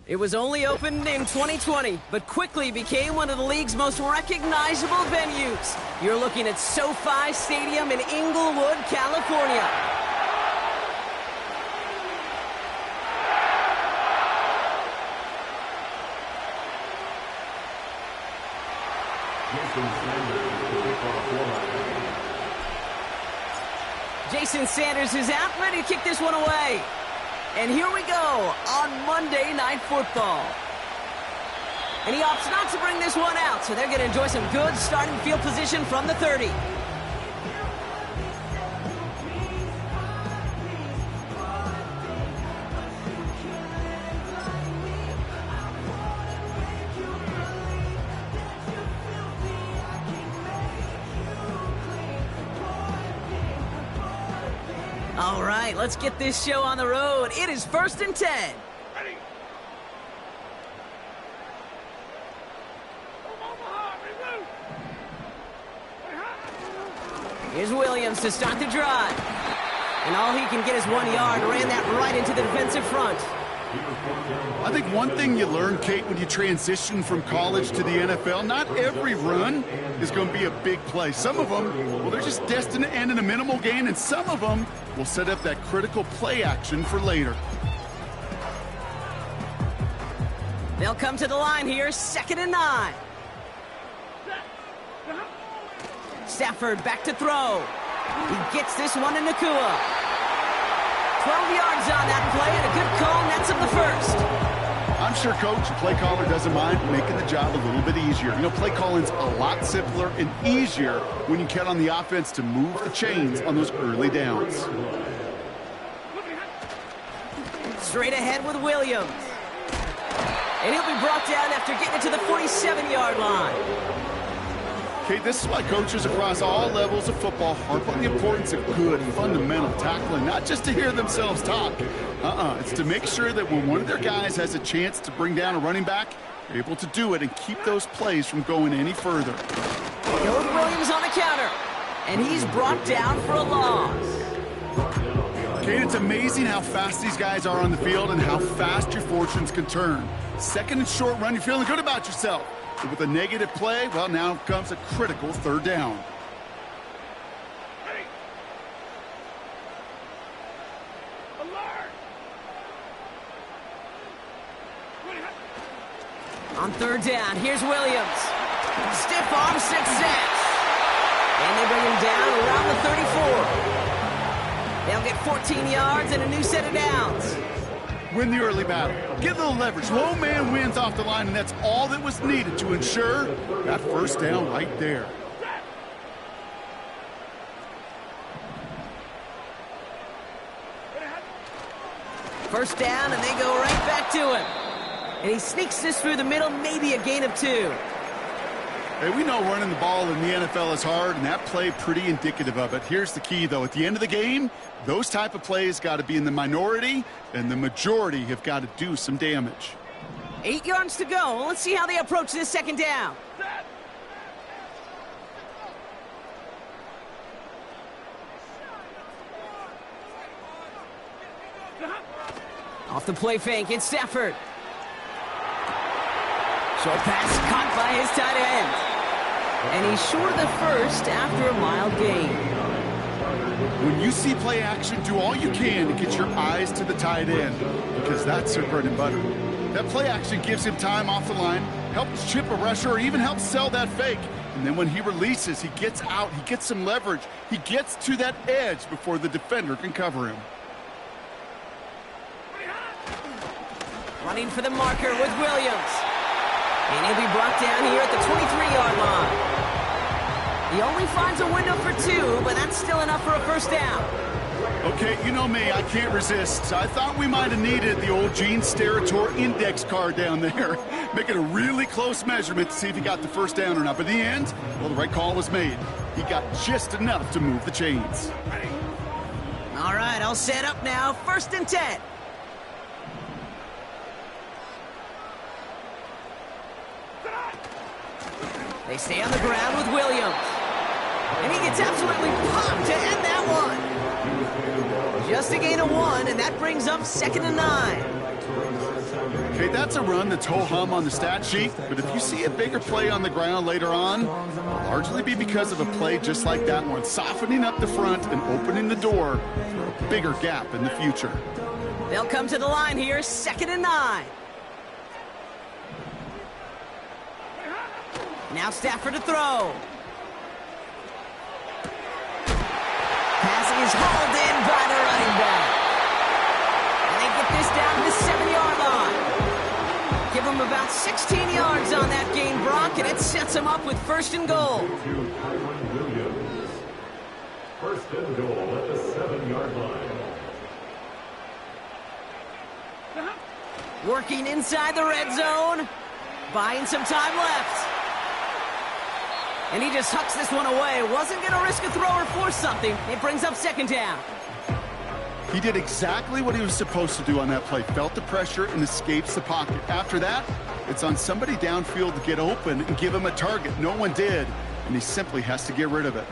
It was only opened in 2020, but quickly became one of the league's most recognizable venues. You're looking at SoFi Stadium in Inglewood, California. Jason Sanders is out, ready to kick this one away. And here we go on Monday Night Football. And he opts not to bring this one out, so they're going to enjoy some good starting field position from the 30. All right, let's get this show on the road. It is 1st and 10. Ready. Here's Williams to start the drive. And all he can get is 1 yard. Ran that right into the defensive front. I think one thing you learn, Kate, when you transition from college to the NFL, not every run is going to be a big play. Some of them, well, they're just destined to end in a minimal gain, and some of them will set up that critical play action for later. They'll come to the line here, 2nd and 9. Stafford back to throw. He gets this one to Nacua. 12 yards on that play, and a good call nets him the first. I'm sure, Coach, the play caller doesn't mind making the job a little bit easier. You know, play calling's a lot simpler and easier when you count on the offense to move the chains on those early downs. Straight ahead with Williams. And he'll be brought down after getting it to the 47-yard line. Okay, this is why coaches across all levels of football harp on the importance of good, fundamental tackling, not just to hear themselves talk. It's to make sure that when one of their guys has a chance to bring down a running back, they're able to do it and keep those plays from going any further. Goes Williams on the counter, and he's brought down for a loss. Okay, it's amazing how fast these guys are on the field and how fast your fortunes can turn. 2nd and short run, you're feeling good about yourself. But with a negative play, well, now comes a critical 3rd down. Ready. Alert. On 3rd down, here's Williams. Stiff arm success. And they bring him down around the 34. They'll get 14 yards and a new set of downs. Win the early battle. Get a little leverage. Low man wins off the line, and that's all that was needed to ensure that 1st down right there. First down, and they go right back to him. And he sneaks this through the middle, maybe a gain of 2. Hey, we know running the ball in the NFL is hard, and that play pretty indicative of it. Here's the key, though. At the end of the game, those type of plays got to be in the minority, and the majority have got to do some damage. 8 yards to go. Let's see how they approach this 2nd down. Off the play fake, it's Stafford. Short pass caught by his tight end. And he's short of the first after a mild gain. When you see play action, do all you can to get your eyes to the tight end, because that's their bread and butter. That play action gives him time off the line, helps chip a rusher, or even helps sell that fake. And then when he releases, he gets out, he gets some leverage. He gets to that edge before the defender can cover him. Running for the marker with Williams. And he'll be brought down here at the 23-yard line. He only finds a window for 2, but that's still enough for a 1st down. Okay, you know me, I can't resist. I thought we might have needed the old Gene Steratore index card down there, making a really close measurement to see if he got the 1st down or not. But in the end, well, the right call was made. He got just enough to move the chains. All right, all set up now. 1st and 10. They stay on the ground with Williams. And he gets absolutely popped to end that one. Just a gain of 1, and that brings up 2nd and 9. Okay, that's a run that's ho-hum on the stat sheet, but if you see a bigger play on the ground later on, it'll largely be because of a play just like that one, softening up the front and opening the door for a bigger gap in the future. They'll come to the line here, 2nd and 9. Now Stafford to throw. Pass is hauled in by the running back. And they get this down to the 7-yard line. Give them about 16 yards on that gain, Brock, and it sets them up with 1st and goal. First and goal at the 7-yard line. Working inside the red zone. Buying some time left. And he just hucks this one away. Wasn't going to risk a throw or force something. It brings up 2nd down. He did exactly what he was supposed to do on that play. Felt the pressure and escapes the pocket. After that, it's on somebody downfield to get open and give him a target. No one did, and he simply has to get rid of it.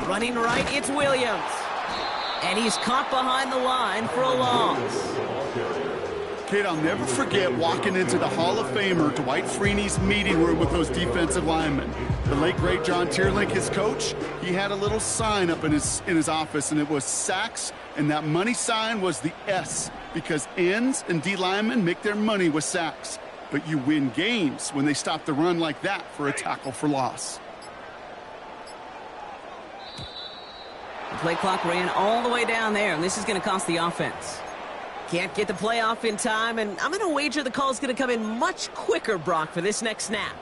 Running right, it's Williams. And he's caught behind the line for a loss. Kate, I'll never forget walking into the Hall of Famer Dwight Freeney's meeting room with those defensive linemen. The late, great John Tierlink, his coach, he had a little sign up in his office, and it was sacks, and that money sign was the S, because ends and D linemen make their money with sacks. But you win games when they stop the run like that for a tackle for loss. The play clock ran all the way down there, and this is going to cost the offense. Can't get the play off in time, and I'm going to wager the call is going to come in much quicker, Brock, for this next snap.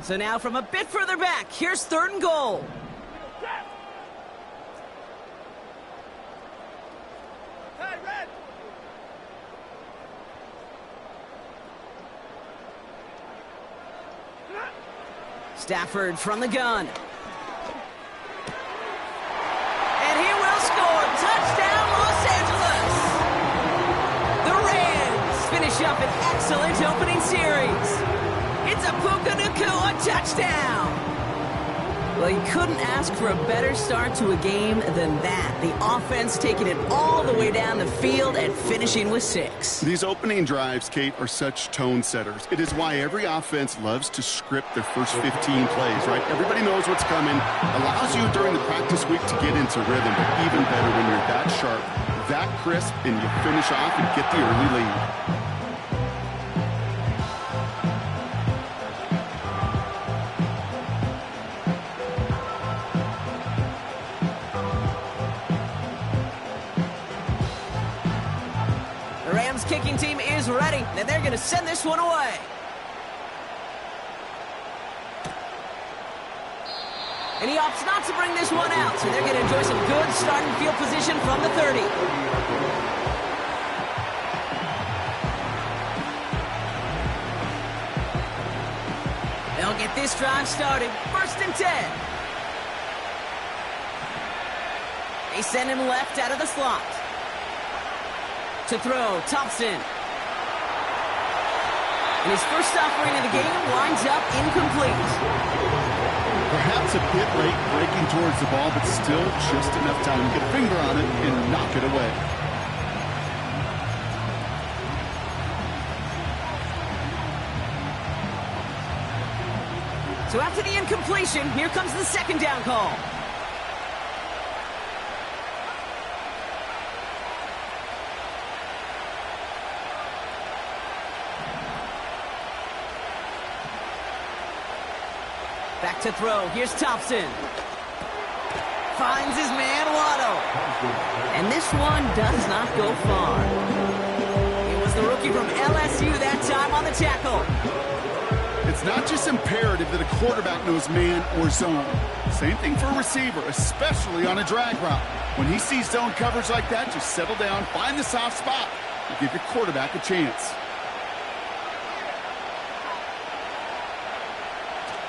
So now from a bit further back, here's 3rd and goal. Stafford from the gun. And he will score. Touchdown, Los Angeles. The Rams finish up an excellent opening series. It's a Puka Nacua touchdown. Well, you couldn't ask for a better start to a game than that. The offense taking it all the way down the field and finishing with 6. These opening drives, Kate, are such tone setters. It is why every offense loves to script their first 15 plays, right? Everybody knows what's coming. Allows you during the practice week to get into rhythm, but even better when you're that sharp, that crisp, and you finish off and get the early lead. Kicking team is ready, and they're going to send this one away. And he opts not to bring this one out, so they're going to enjoy some good starting field position from the 30. They'll get this drive started. 1st and 10. They send him left out of the slot. To throw, Thompson. And his first offering of the game winds up incomplete. Perhaps a bit late breaking towards the ball, but still just enough time to get a finger on it and knock it away. So after the incompletion, here comes the 2nd down call. Back to throw. Here's Thompson. Finds his man, Waddle. And this one does not go far. It was the rookie from LSU that time on the tackle. It's not just imperative that a quarterback knows man or zone. Same thing for a receiver, especially on a drag route. When he sees zone coverage like that, just settle down, find the soft spot, and give your quarterback a chance.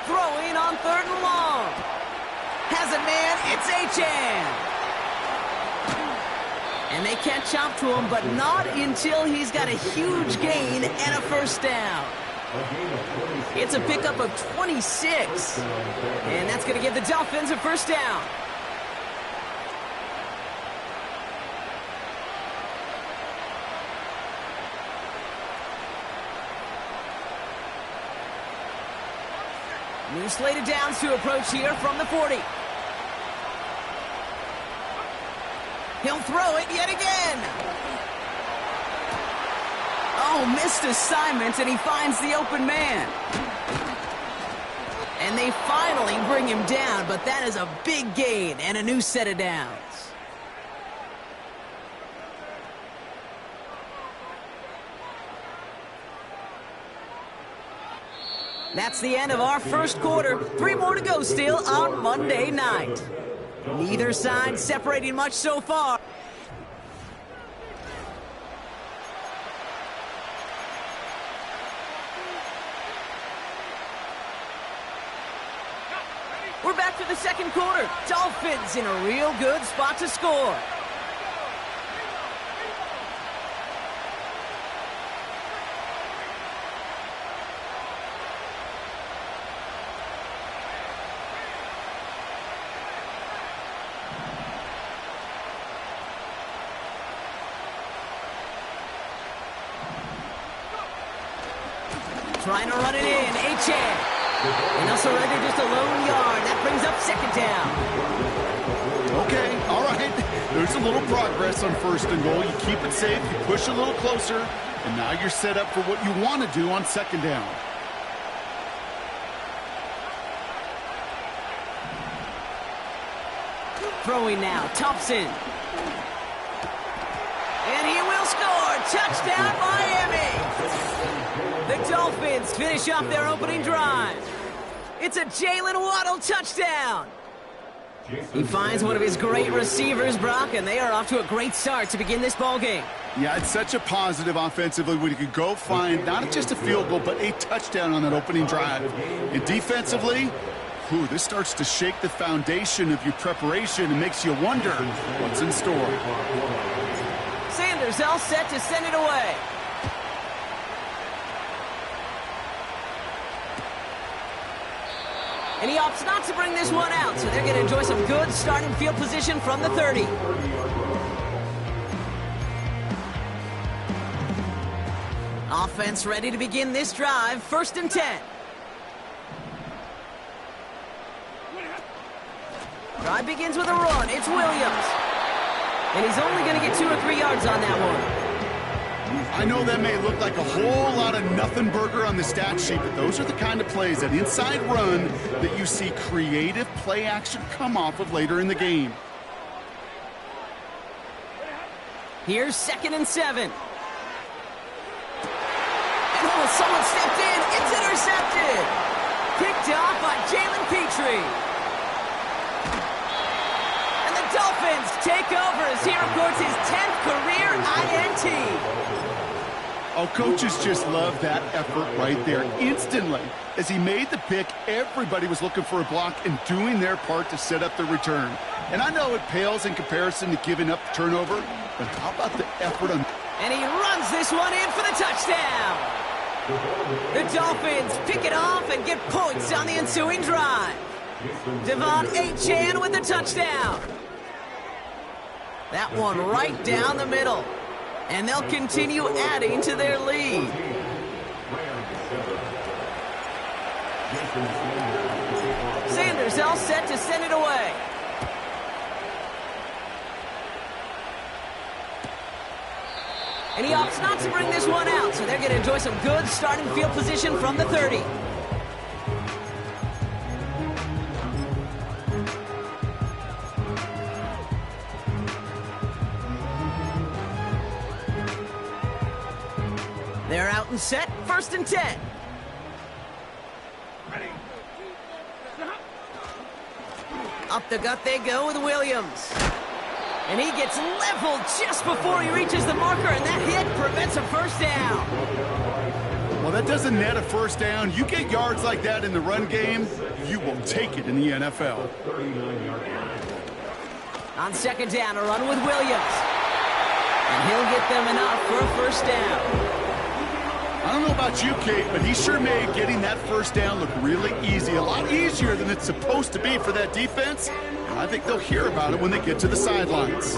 Throwing on 3rd and long. Has a man, it's Achane. And they catch up to him, but not until he's got a huge gain and a first down. It's a pickup of 26. And that's going to give the Dolphins a first down. New slated downs to approach here from the 40. He'll throw it yet again. Oh, missed assignment, and he finds the open man. And they finally bring him down, but that is a big gain and a new set of downs. That's the end of our first quarter. 3 more to go still on Monday night. Neither side separating much so far. We're back to the second quarter. Dolphins in a real good spot to score. Trying to run it in, Achane. And also ready just a lone yard. That brings up second down. Okay, all right. There's a little progress on first and goal. You keep it safe, you push a little closer, and now you're set up for what you want to do on second down. Throwing now, Thompson. And he will score. Touchdown, Miami. The Dolphins finish off their opening drive. It's a Jalen Waddle touchdown. He finds one of his great receivers, Brock, and they are off to a great start to begin this ballgame. Yeah, it's such a positive offensively when you could go find not just a field goal, but a touchdown on that opening drive. And defensively, this starts to shake the foundation of your preparation and makes you wonder what's in store. Sanders all set to send it away. And he opts not to bring this one out, so they're going to enjoy some good starting field position from the 30. Offense ready to begin this drive, 1st and 10. Drive begins with a run. It's Williams. And he's only going to get 2 or 3 yards on that one. I know that may look like a whole lot of nothing burger on the stat sheet, but those are the kind of plays, that inside run, that you see creative play action come off of later in the game. Here's 2nd and 7. And someone stepped in. It's intercepted. Picked off by Jalen Petrie. And the Dolphins take over as he records his 10th career INT. Oh, coaches just love that effort right there. Instantly, as he made the pick, everybody was looking for a block and doing their part to set up the return. And I know it pales in comparison to giving up the turnover, but how about the effort on... And he runs this one in for the touchdown. The Dolphins pick it off and get points on the ensuing drive. Devon Achane with the touchdown. That one right down the middle. And they'll continue adding to their lead. Sanders all set to send it away. And he opts not to bring this one out, so they're going to enjoy some good starting field position from the 30. They're out and set, 1st and 10. Ready. Up the gut they go with Williams. And he gets leveled just before he reaches the marker, and that hit prevents a first down. Well, that doesn't net a first down. You get yards like that in the run game, you will take it in the NFL. On 2nd down, a run with Williams. And he'll get them enough for a first down. I don't know about you, Kate, but he sure made getting that first down look really easy. A lot easier than it's supposed to be for that defense. And I think they'll hear about it when they get to the sidelines.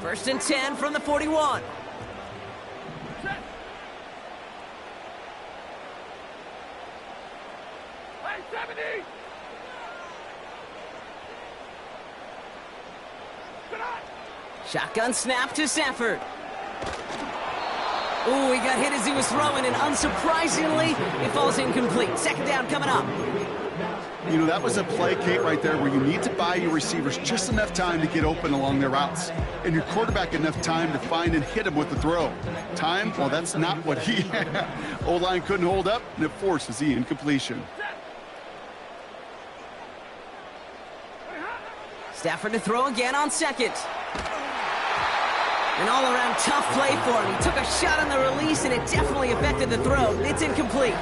First and 10 from the 41. Line 70. Good on. Shotgun snap to Stafford. Ooh, he got hit as he was throwing, and unsurprisingly, it falls incomplete. Second down coming up. You know, that was a play, Kate, right there where you need to buy your receivers just enough time to get open along their routes, and your quarterback enough time to find and hit him with the throw. Time, well, that's not what he had. O-line couldn't hold up, and it forces the incompletion. Stafford to throw again on second. An all-around tough play for him. He took a shot on the release, and it definitely affected the throw. It's incomplete.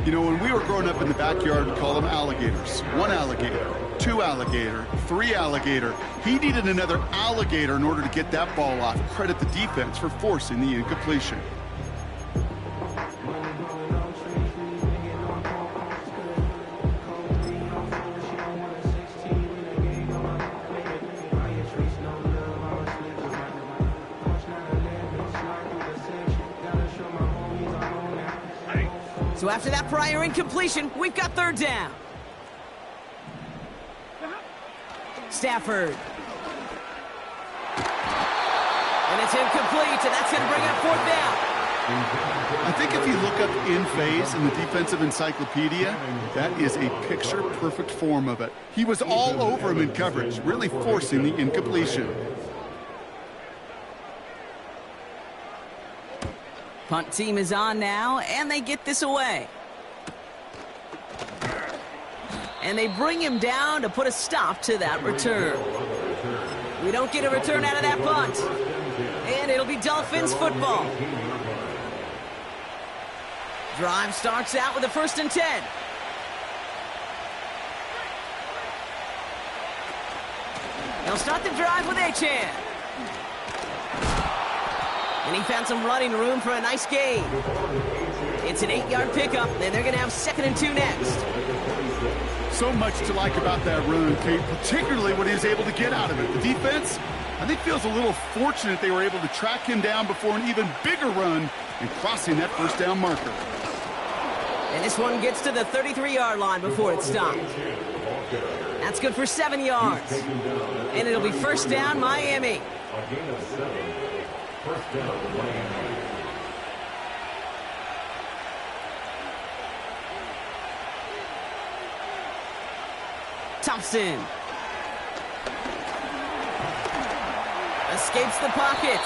You know, when we were growing up in the backyard, we call them alligators. One alligator, two alligator, three alligator. He needed another alligator in order to get that ball off. Credit the defense for forcing the incompletion. So after that prior incompletion, we've got third down. Stafford. And it's incomplete, and that's going to bring up fourth down. I think if you look up in phase in the defensive encyclopedia, that is a picture-perfect form of it. He was all over him in coverage, really forcing the incompletion. Punt team is on now, and they get this away. And they bring him down to put a stop to that return. We don't get a return out of that punt. And it'll be Dolphins football. Drive starts out with a first and 10. They'll start the drive with Achane. And he found some running room for a nice gain. It's an 8-yard pickup, and they're going to have second and 2 next. So much to like about that run, Kate, particularly what he was able to get out of it. The defense, I think, feels a little fortunate they were able to track him down before an even bigger run and crossing that first down marker. And this one gets to the 33-yard line before it stopped. That's good for 7 yards. And it'll be first down, Miami. A gain of 7. First down, Miami. Thompson. Escapes the pocket.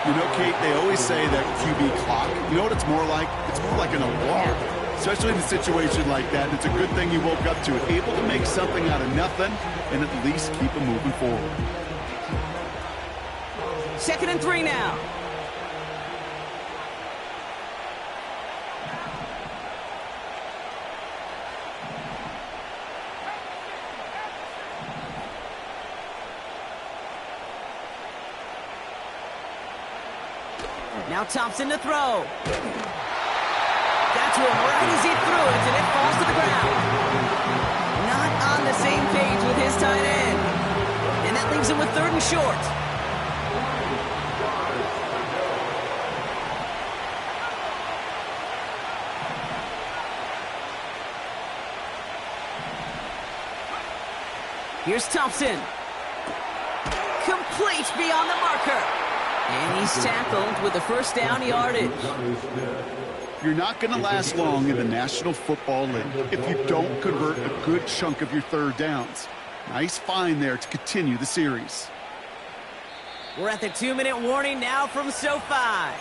You know, Kate, they always say that QB clock, you know what it's more like? It's more like an alarm, especially in a situation like that. It's a good thing you woke up to it, able to make something out of nothing and at least keep them moving forward. Second and 3 now. Now Thompson to throw. Got to him right as he threw it, and it falls to the ground. Not on the same page with his tight end. And that leaves him with third and short. Here's Thompson. Complete beyond the marker. And he's tackled with the first down yardage. You're not going to last long in the National Football League if you don't convert a good chunk of your third downs. Nice find there to continue the series. We're at the 2-minute warning now from SoFi.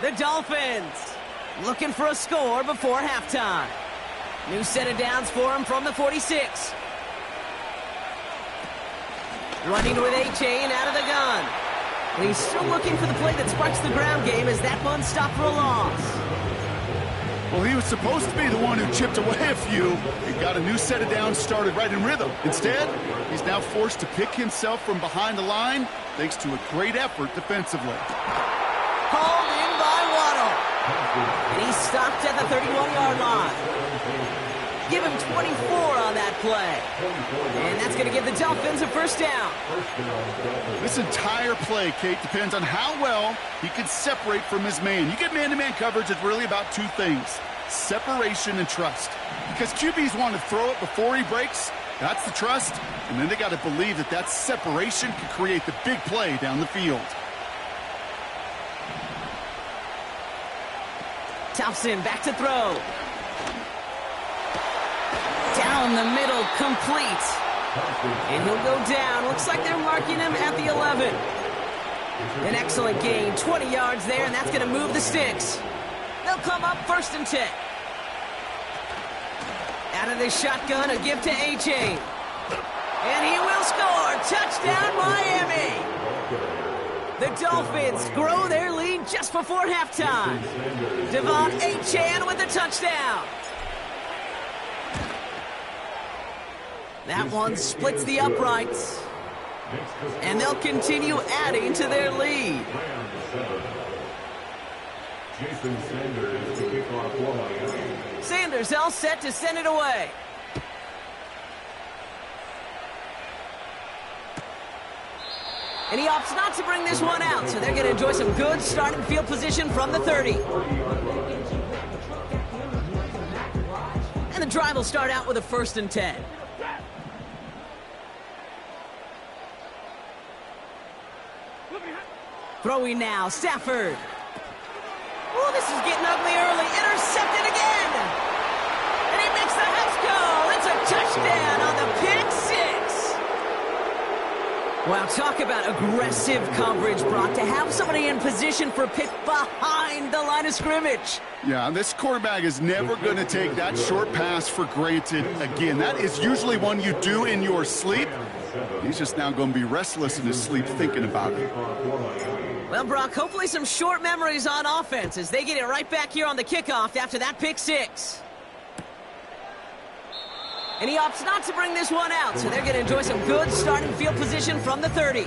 The Dolphins looking for a score before halftime. New set of downs for him from the 46. Running with Achane out of the gun. And he's still looking for the play that sparks the ground game as that one stopped for a loss. Well, he was supposed to be the one who chipped away a few and got a new set of downs started right in rhythm. Instead, he's now forced to pick himself from behind the line thanks to a great effort defensively. Hauled in by Waddle. And he's stopped at the 31-yard line. Give him 24 on that play. And that's going to give the Dolphins a first down. This entire play, Kate, depends on how well he can separate from his man. You get man-to-man coverage, it's really about two things: separation and trust. Because QBs want to throw it before he breaks. That's the trust. And then they got to believe that that separation can create the big play down the field. Thompson back to throw. Down the middle, complete. And he'll go down. Looks like they're marking him at the 11. An excellent gain, 20 yards there, and that's going to move the sticks. They'll come up 1st and 10. Out of the shotgun, a give to A-Chain. And he will score. Touchdown, Miami. The Dolphins grow their lead just before halftime. Devon A-Chan with the touchdown. That one splits the uprights. And they'll continue adding to their lead. Jason Sanders to kick off for Miami. Sanders all set to send it away. And he opts not to bring this one out, so they're going to enjoy some good starting field position from the 30. And the drive will start out with a 1st and 10. Throwing now, Stafford. Oh, this is getting ugly early. Intercepted again. And he makes the house call. It's a touchdown on the pick six. Wow, talk about aggressive coverage, Brock. To have somebody in position for a pick behind the line of scrimmage. Yeah, this quarterback is never going to take that short pass for granted again. That is usually one you do in your sleep. He's just now going to be restless in his sleep thinking about it. Well, Brock, hopefully some short memories on offense as they get it right back here on the kickoff after that pick six. And he opts not to bring this one out, so they're going to enjoy some good starting field position from the 30.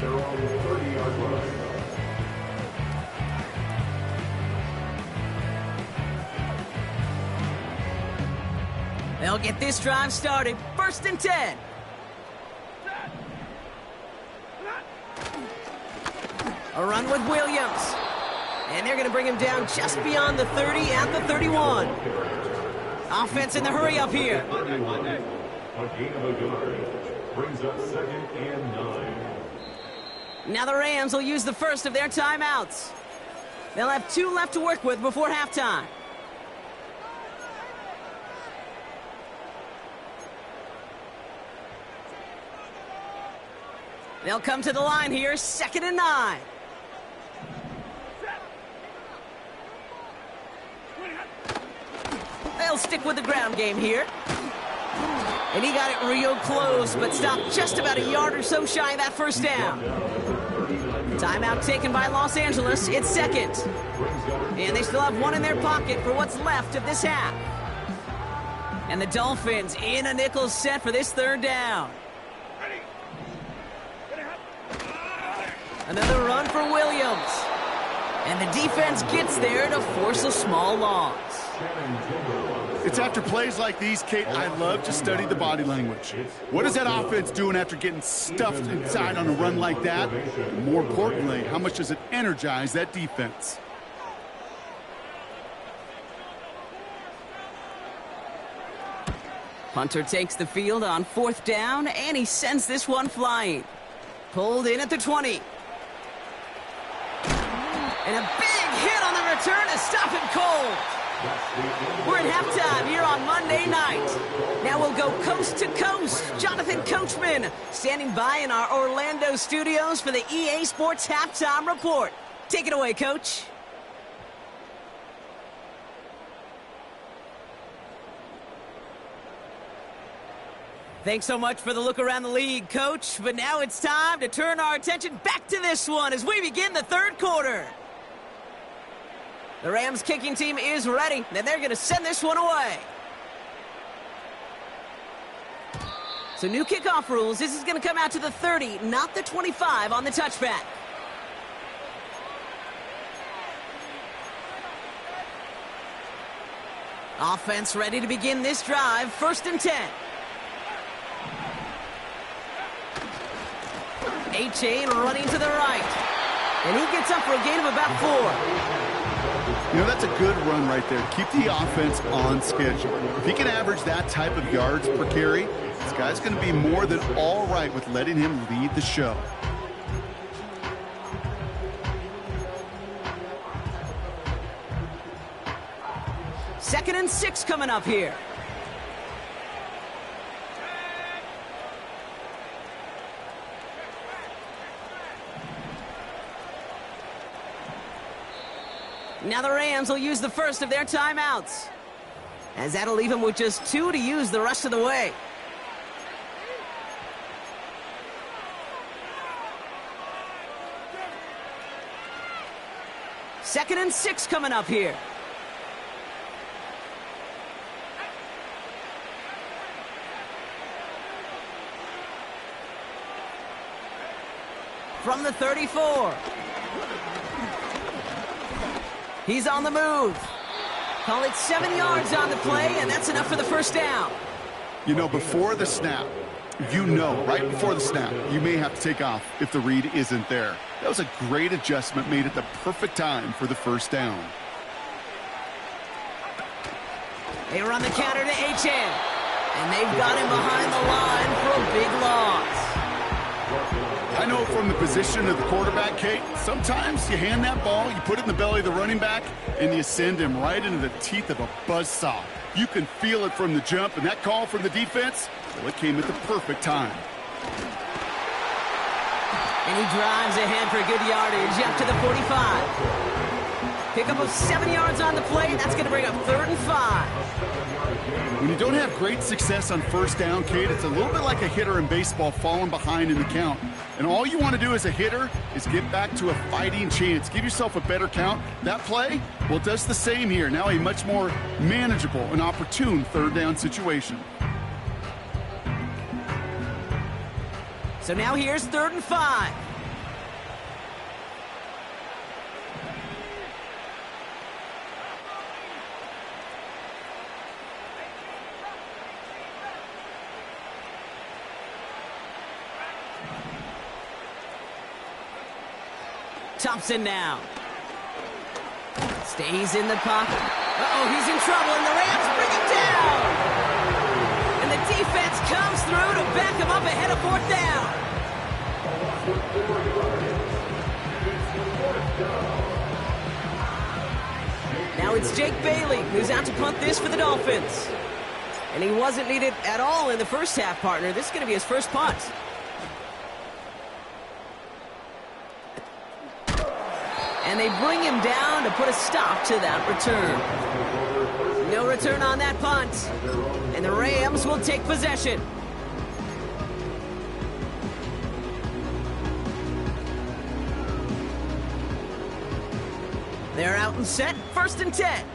They'll get this drive started. 1st and 10. A run with Williams. And they're going to bring him down just beyond the 30 at the 31. Offense in the hurry up here. A gain of a yard brings up 2nd and 9. Now the Rams will use the first of their timeouts. They'll have 2 left to work with before halftime. They'll come to the line here, 2nd and 9. They'll stick with the ground game here. And he got it real close, but stopped just about a yard or so shy of that first down. Timeout taken by Los Angeles. It's 2nd. And they still have 1 in their pocket for what's left of this half. And the Dolphins in a nickel set for this 3rd down. Another run for Williams. And the defense gets there to force a small loss. It's after plays like these, Kate, I love to study the body language. What is that offense doing after getting stuffed inside on a run like that? And more importantly, how much does it energize that defense? Hunter takes the field on 4th down, and he sends this one flying. Pulled in at the 20. And a big hit on the return to stop him cold. We're at halftime here on Monday night. Now we'll go coast to coast. Jonathan Coachman standing by in our Orlando studios for the EA Sports Halftime Report. Take it away, Coach. Thanks so much for the look around the league, Coach. But now it's time to turn our attention back to this one as we begin the 3rd quarter. The Rams kicking team is ready, and they're going to send this one away. So new kickoff rules. This is going to come out to the 30, not the 25 on the touchback. Offense ready to begin this drive. 1st and 10. A-Chain running to the right. And he gets up for a gain of about 4. You know, that's a good run right there. Keep the offense on schedule. If he can average that type of yards per carry, this guy's going to be more than all right with letting him lead the show. Second and 6 coming up here. Now the Rams will use the first of their timeouts, as that'll leave them with just 2 to use the rest of the way. Second and 6 coming up here. From the 34. He's on the move. Call it 7 yards on the play, and that's enough for the first down. You know, before the snap, right before the snap, you may have to take off if the read isn't there. That was a great adjustment made at the perfect time for the first down. They run the counter to Achane, and they've got him behind the line for a big loss. I know from the position of the quarterback, Kate, sometimes you hand that ball, you put it in the belly of the running back, and you send him right into the teeth of a buzzsaw. You can feel it from the jump, and that call from the defense, well, it came at the perfect time. And he drives ahead for good yardage up to the 45. Pickup of 7 yards on the play. That's going to bring up 3rd and 5. When you don't have great success on first down, Kate, it's a little bit like a hitter in baseball falling behind in the count. And all you want to do as a hitter is get back to a fighting chance. Give yourself a better count. That play, well, does the same here. Now a much more manageable and opportune 3rd down situation. So now here's 3rd and 5. Thompson now. Stays in the pocket. Uh-oh, he's in trouble, and the Rams bring him down. And the defense comes through to back him up ahead of 4th down. Now it's Jake Bailey who's out to punt this for the Dolphins. And he wasn't needed at all in the first half, partner. This is going to be his first punt. And they bring him down to put a stop to that return. No return on that punt. And the Rams will take possession. They're out and set. 1st and 10.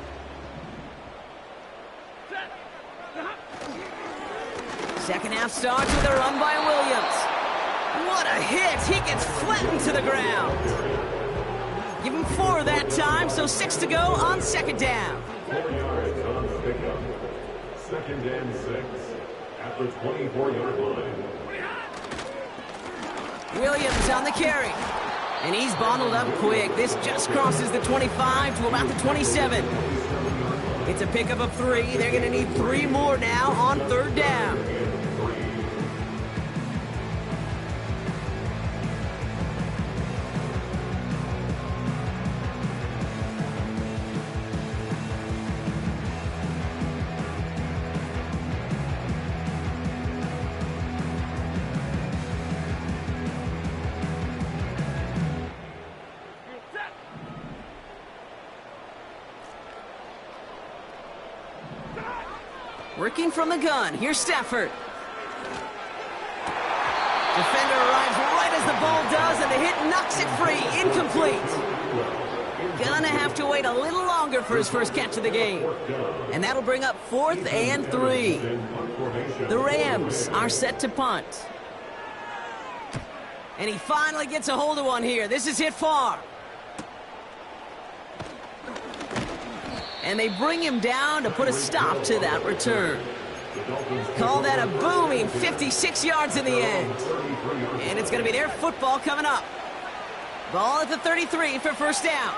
Second half starts with a run by Williams. What a hit. He gets flattened to the ground. Give him 4 that time, so 6 to go on 2nd down. 4 yards on the pickup. 2nd and 6 at the 24-yard line. Williams on the carry. And he's bundled up quick. This just crosses the 25 to about the 27. It's a pickup of 3. They're going to need 3 more now on 3rd down. Working from the gun. Here's Stafford. Defender arrives right as the ball does, and the hit knocks it free. Incomplete. Gonna have to wait a little longer for his first catch of the game. And that'll bring up 4th and 3. The Rams are set to punt. And he finally gets a hold of one here. This is hit far. And they bring him down to put a stop to that return. Call that a booming 56 yards in the end. And it's going to be their football coming up. Ball at the 33 for first down.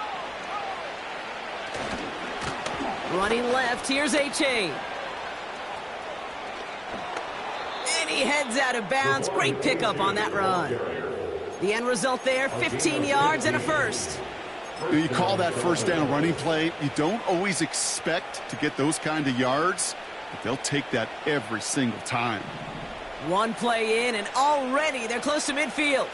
Running left, here's A-Chain. And he heads out of bounds. Great pickup on that run. The end result there, 15 yards and a first. You call that first down running play. You don't always expect to get those kind of yards, but they'll take that every single time. One play in, and already they're close to midfield.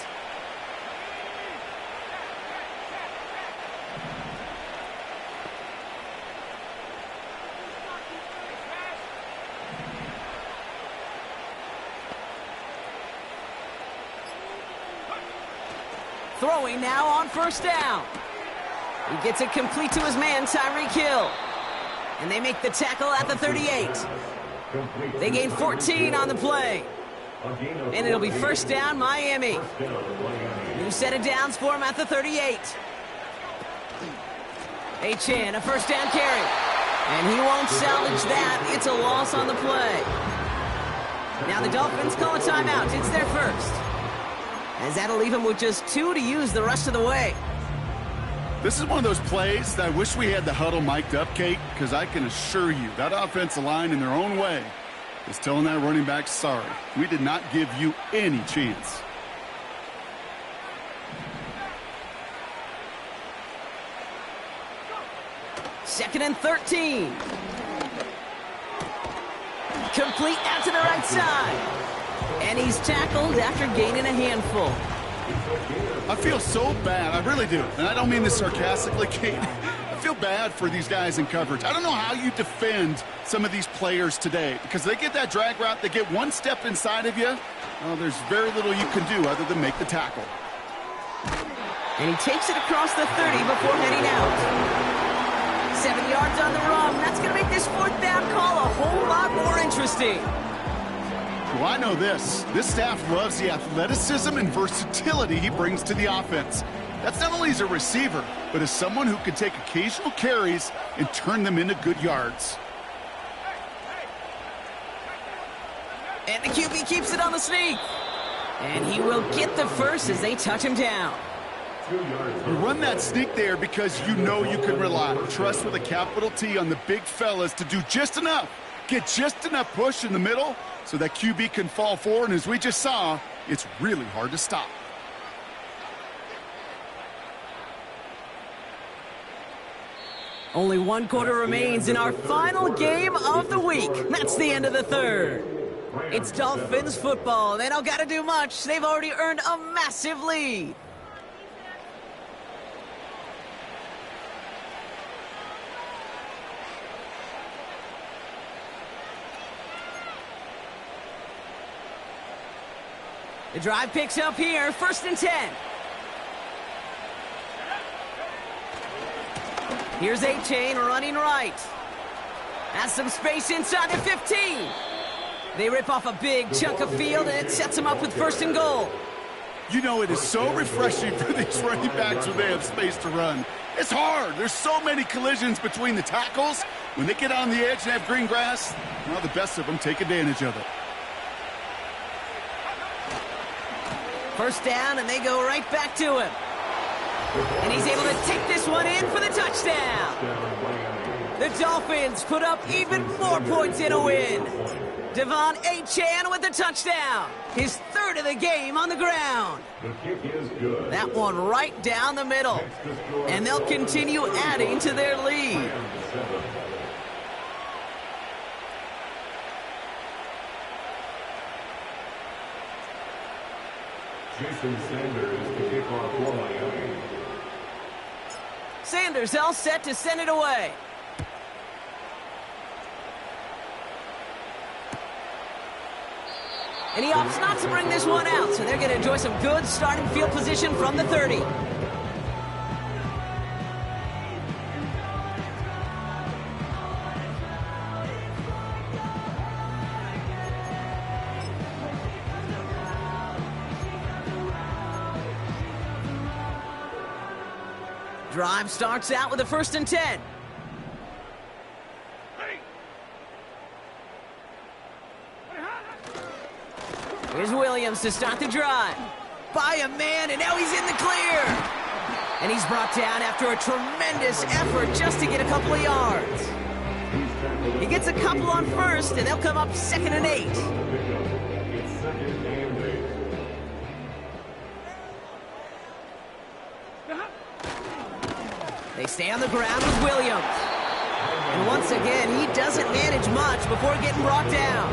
Throwing now on first down. He gets it complete to his man, Tyreek Hill. And they make the tackle at the 38. They gain 14 on the play. And it'll be first down, Miami. New set of downs for him at the 38. A-Chan, a first down carry. And he won't salvage that. It's a loss on the play. Now the Dolphins call a timeout. It's their first. As that'll leave him with just 2 to use the rest of the way. This is one of those plays that I wish we had the huddle mic'd up, Kate, because I can assure you that offensive line in their own way is telling that running back, sorry, we did not give you any chance. Second and 13. Complete out to the right side. And he's tackled after gaining a handful. I feel so bad. I really do. And I don't mean this sarcastically, Kate. I feel bad for these guys in coverage. I don't know how you defend some of these players today because they get that drag route, they get one step inside of you. Well, there's very little you can do other than make the tackle. And he takes it across the 30 before heading out. 7 yards on the run. That's going to make this fourth down call a whole lot more interesting. Well, I know this. This staff loves the athleticism and versatility he brings to the offense. That's not only as a receiver, but as someone who can take occasional carries and turn them into good yards. And the QB keeps it on the sneak. And he will get the first as they touch him down. You run that sneak there because you know you can rely. Trust with a capital T on the big fellas to do just enough. Get just enough push in the middle so that QB can fall forward. And as we just saw, it's really hard to stop. Only 1 quarter remains in our final game of the week. That's the end of the third. It's Dolphins football. They don't got to do much. They've already earned a massive lead. The drive picks up here, 1st and 10. Here's A-Chain running right. Has some space inside the 15. They rip off a big chunk of field, and it sets them up with 1st and goal. You know, it is so refreshing for these running backs when they have space to run. It's hard. There's so many collisions between the tackles. When they get on the edge and have green grass, well, the best of them take advantage of it. First down, and they go right back to him. And he's able to take this one in for the touchdown. The Dolphins put up even more points in a win. Devon A-Chan with the touchdown. His 3rd of the game on the ground. That one right down the middle. And they'll continue adding to their lead. Jason Sanders to kick off for Miami. Sanders all set to send it away. And he opts not to bring this one out, so they're going to enjoy some good starting field position from the 30. Drive starts out with a 1st and 10. Here's Williams to start the drive. By a man, and now he's in the clear. And he's brought down after a tremendous effort just to get a couple of yards. He gets a couple on 1st, and they'll come up 2nd and 8. It's 2nd and 8. They stay on the ground with Williams. And once again, he doesn't manage much before getting brought down.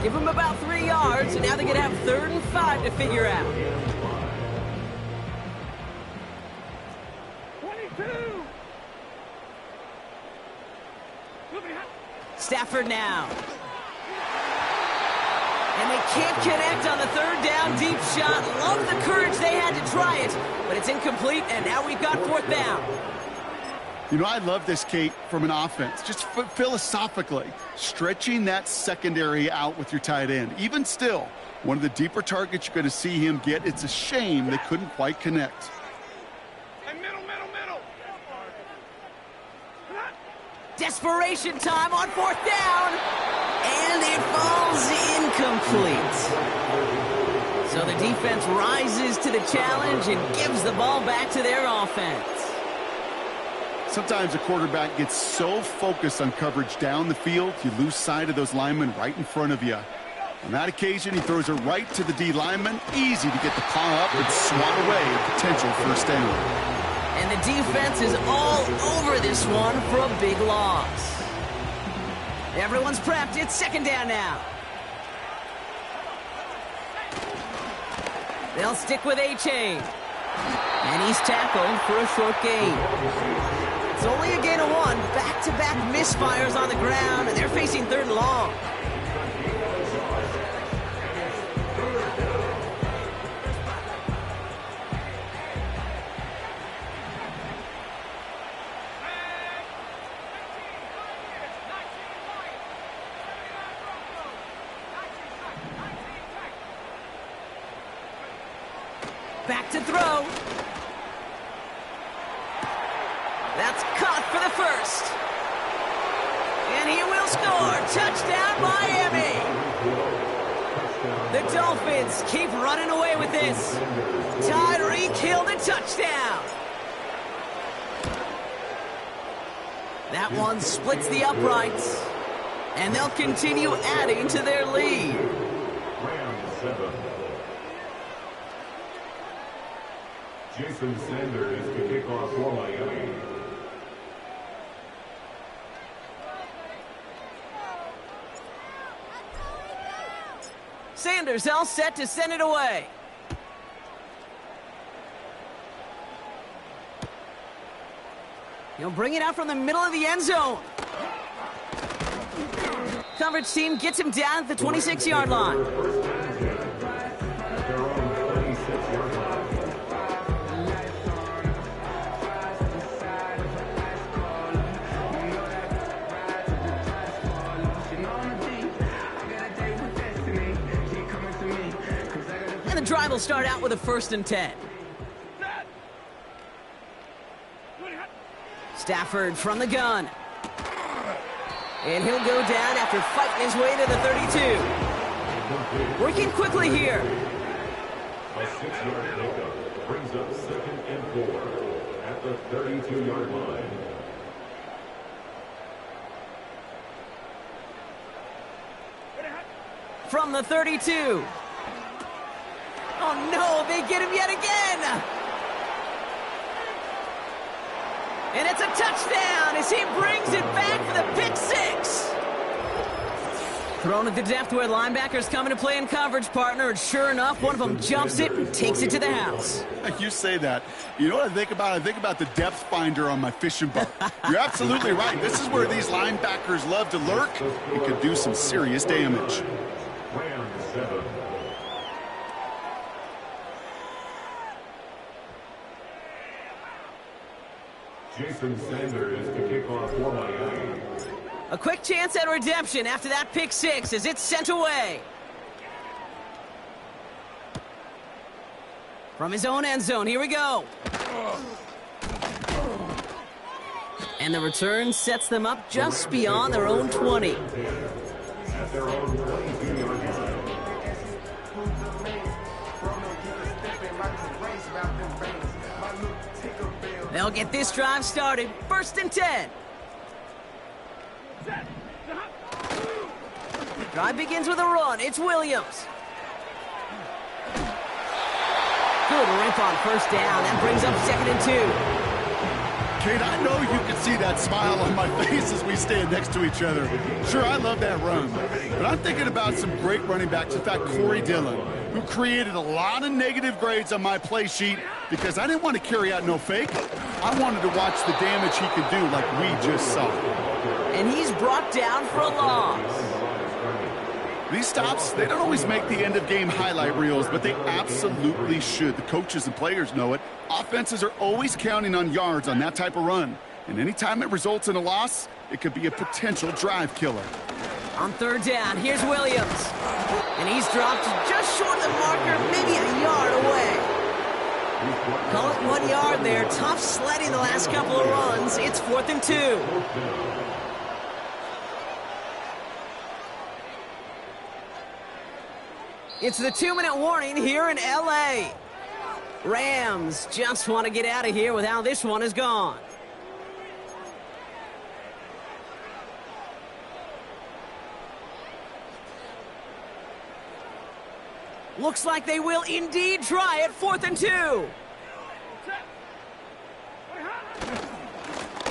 Give him about 3 yards, and now they're going to have 3rd and 5 to figure out. 22. Stafford now. And they can't connect on the 3rd down deep shot. Love the courage they had to try it, but it's incomplete, and now we've got 4th down. You know, I love this, Kate, from an offense. Just philosophically, stretching that secondary out with your tight end. Even still, one of the deeper targets you're going to see him get. It's a shame they couldn't quite connect. Middle. Desperation time on 4th down. And it falls incomplete. So the defense rises to the challenge and gives the ball back to their offense. Sometimes a quarterback gets so focused on coverage down the field, you lose sight of those linemen right in front of you. On that occasion, he throws it right to the D lineman. Easy to get the paw up and swat away a potential 1st down. And the defense is all over this one for a big loss. Everyone's prepped. It's 2nd down now. They'll stick with A-Chain. And he's tackled for a short gain. It's only a gain of 1. Back-to-back misfires on the ground, and they're facing 3rd and long. Back to throw. That's caught for the 1st. And he will score. Touchdown, Miami. The Dolphins keep running away with this. Tyreek Hill the touchdown. That one splits the uprights. And they'll continue adding to their lead. Rams 7. Jason Sanders to kick off for Miami. Sanders all set to send it away. He'll bring it out from the middle of the end zone. Coverage team gets him down at the 26-yard line. The drive will start out with a 1st and 10. Stafford from the gun. And he'll go down after fighting his way to the 32. Working quickly here. A 6-yard pickup brings up 2nd and 4 at the 32-yard line. From the 32. Oh no, they get him yet again! And it's a touchdown as he brings it back for the pick 6. Thrown at the depth where linebackers come into play in coverage, partner, and sure enough, one of them jumps it and takes it to the house. You say that. You know what I think about? I think about the depth finder on my fishing boat. You're absolutely right. This is where these linebackers love to lurk. It could do some serious damage. Rams 7. Jason Sanders to kick off for Miami. A quick chance at redemption after that pick 6 as it's sent away. From his own end zone, here we go. And the return sets them up just beyond their own 20. At their own 22-yard line. They'll get this drive started. 1st and 10. Drive begins with a run. It's Williams. Good rip on 1st down. That brings up 2nd and 2. Kate, I know you can see that smile on my face as we stand next to each other. Sure, I love that run, but I'm thinking about some great running backs. In fact, Corey Dillon, who created a lot of negative grades on my play sheet because I didn't want to carry out no fake. I wanted to watch the damage he could do like we just saw. And he's brought down for a loss. These stops, they don't always make the end-of-game highlight reels, but they absolutely should. The coaches and players know it. Offenses are always counting on yards on that type of run. And anytime it results in a loss, it could be a potential drive killer. On 3rd down, here's Williams. And he's dropped just short of the marker, maybe a yard away. Call it 1 yard there. Tough sledding the last couple of runs. It's 4th and 2. It's the 2-minute warning here in L.A. Rams just want to get out of here with how this one is gone. Looks like they will indeed try it. 4th and 2.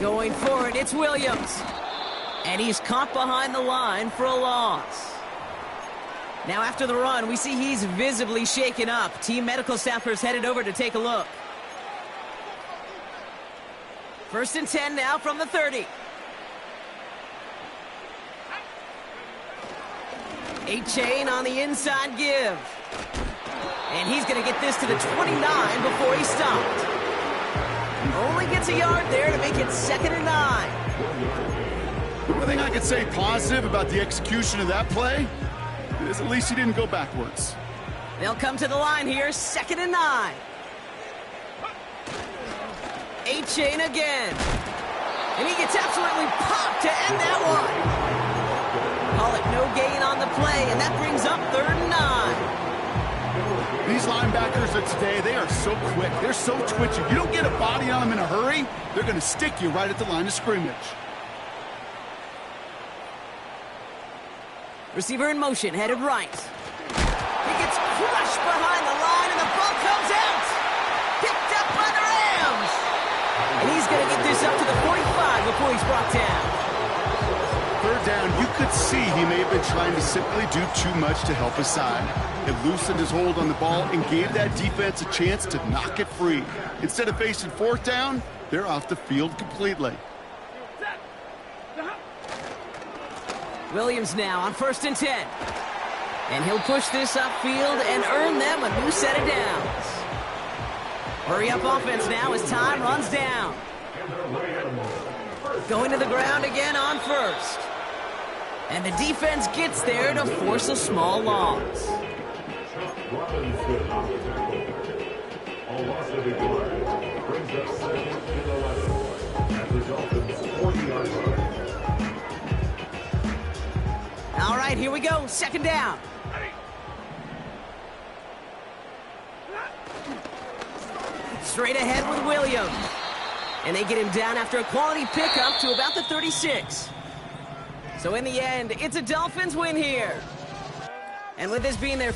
Going for it, it's Williams. And he's caught behind the line for a loss. Now after the run, we see he's visibly shaken up. Team medical staffers headed over to take a look. 1st and 10 now from the 30. A-Chain on the inside give. And he's going to get this to the 29 before he stopped. Only gets a yard there to make it 2nd and 9. One thing I could say positive about the execution of that play is at least he didn't go backwards. They'll come to the line here, 2nd and 9. A-Chain again. And he gets absolutely popped to end that one. Call it no gain on the play, and that brings up 3rd and 9. These linebackers of today, they are so quick. They're so twitchy. You don't get a body on them in a hurry, they're going to stick you right at the line of scrimmage. Receiver in motion, headed right. He gets crushed behind the line, and the ball comes out. Picked up by the Rams. And he's going to get this up to the 45 before he's brought down. 3rd down, you could see he may have been trying to simply do too much to help his side. It loosened his hold on the ball and gave that defense a chance to knock it free. Instead of facing 4th down, they're off the field completely. Williams now on 1st and 10. And he'll push this upfield and earn them a new set of downs. Hurry up offense now as time runs down. Going to the ground again on 1st. And the defense gets there to force a small loss. Robinson on the tackle. A loss of a yard brings up 2nd and 11 at the Dolphins' 40-yard line. All right, here we go. 2nd down. Straight ahead with Williams. And they get him down after a quality pickup to about the 36. So in the end, it's a Dolphins win here. And with this being their